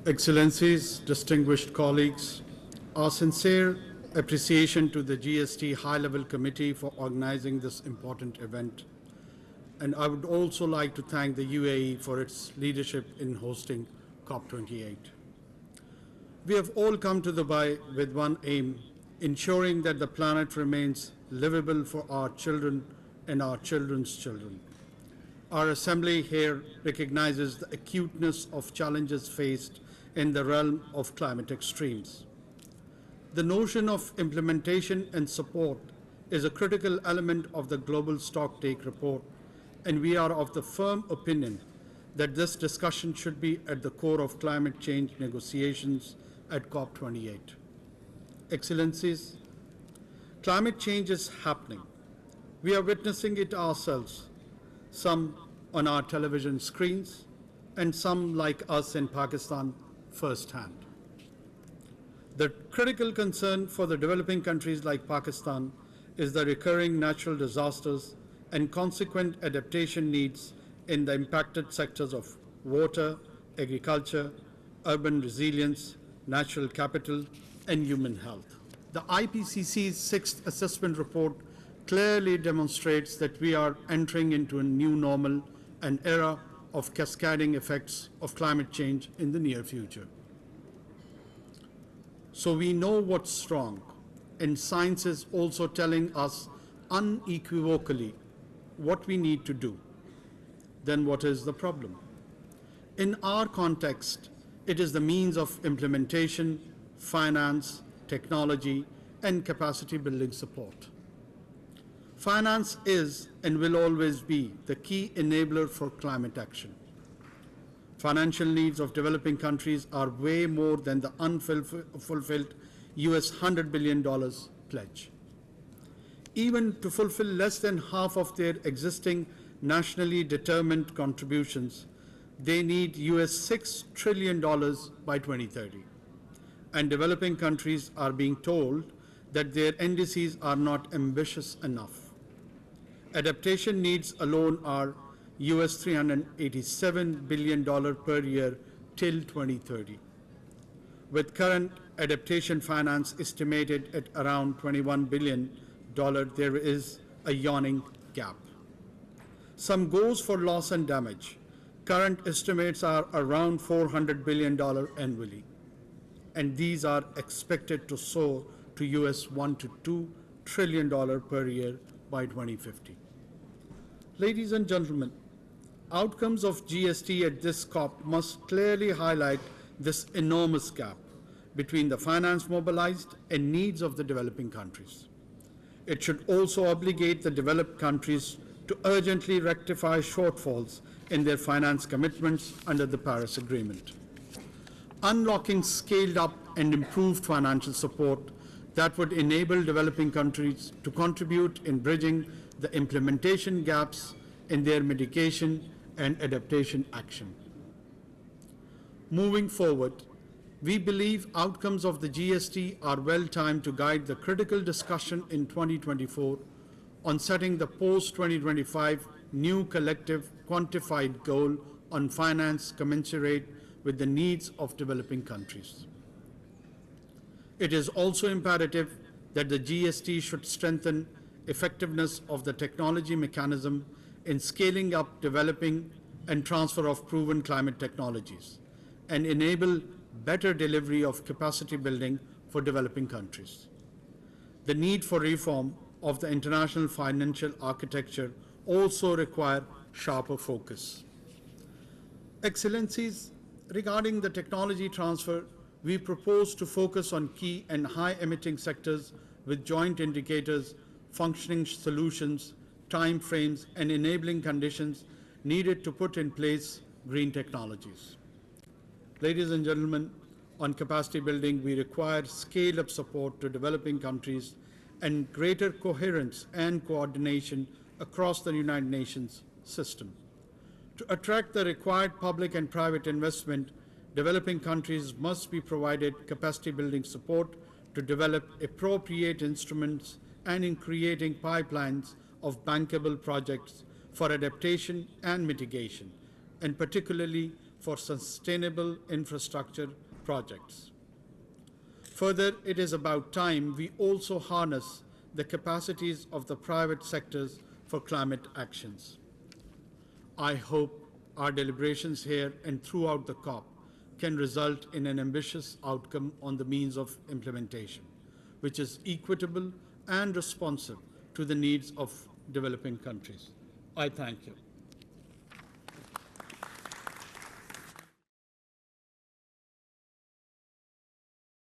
Excellencies, distinguished colleagues, our sincere appreciation to the GST High-Level Committee for organizing this important event. And I would also like to thank the UAE for its leadership in hosting COP28. We have all come to Dubai with one aim, ensuring that the planet remains livable for our children and our children's children. Our Assembly here recognizes the acuteness of challenges faced in the realm of climate extremes. The notion of implementation and support is a critical element of the Global Stocktake Report, and we are of the firm opinion that this discussion should be at the core of climate change negotiations at COP28. Excellencies, climate change is happening. We are witnessing it ourselves, some on our television screens, and some like us in Pakistan firsthand. The critical concern for the developing countries like Pakistan is the recurring natural disasters and consequent adaptation needs in the impacted sectors of water, agriculture, urban resilience, natural capital, and human health. The IPCC's sixth assessment report clearly demonstrates that we are entering into a new normal, an era of cascading effects of climate change in the near future. So we know what's wrong, and science is also telling us unequivocally what we need to do. Then what is the problem? In our context, it is the means of implementation, finance, technology, and capacity building support. Finance is and will always be the key enabler for climate action. Financial needs of developing countries are way more than the unfulfilled US $100 billion pledge. Even to fulfill less than half of their existing nationally determined contributions, they need US $6 trillion by 2030. And developing countries are being told that their NDCs are not ambitious enough. Adaptation needs alone are US $387 billion per year till 2030. With current adaptation finance estimated at around $21 billion, there is a yawning gap. Some goes for loss and damage. Current estimates are around $400 billion annually, and these are expected to soar to US $1 to $2 trillion per year by 2050. Ladies and gentlemen, outcomes of GST at this COP must clearly highlight this enormous gap between the finance mobilized and needs of the developing countries. It should also obligate the developed countries to urgently rectify shortfalls in their finance commitments under the Paris Agreement. Unlocking scaled up and improved financial support that would enable developing countries to contribute in bridging the implementation gaps in their mitigation and adaptation action. Moving forward, we believe outcomes of the GST are well timed to guide the critical discussion in 2024 on setting the post-2025 new collective quantified goal on finance commensurate with the needs of developing countries. It is also imperative that the GST should strengthen effectiveness of the technology mechanism in scaling up developing and transfer of proven climate technologies and enable better delivery of capacity building for developing countries. The need for reform of the international financial architecture also require sharper focus. Excellencies, regarding the technology transfer, we propose to focus on key and high-emitting sectors with joint indicators, functioning solutions, time frames, and enabling conditions needed to put in place green technologies. Ladies and gentlemen, on capacity building, we require scale-up support to developing countries and greater coherence and coordination across the United Nations system. To attract the required public and private investment, developing countries must be provided capacity building support to develop appropriate instruments and in creating pipelines of bankable projects for adaptation and mitigation, and particularly for sustainable infrastructure projects. Further, it is about time we also harness the capacities of the private sectors for climate actions. I hope our deliberations here and throughout the COP can result in an ambitious outcome on the means of implementation, which is equitable and responsive to the needs of developing countries. I thank you.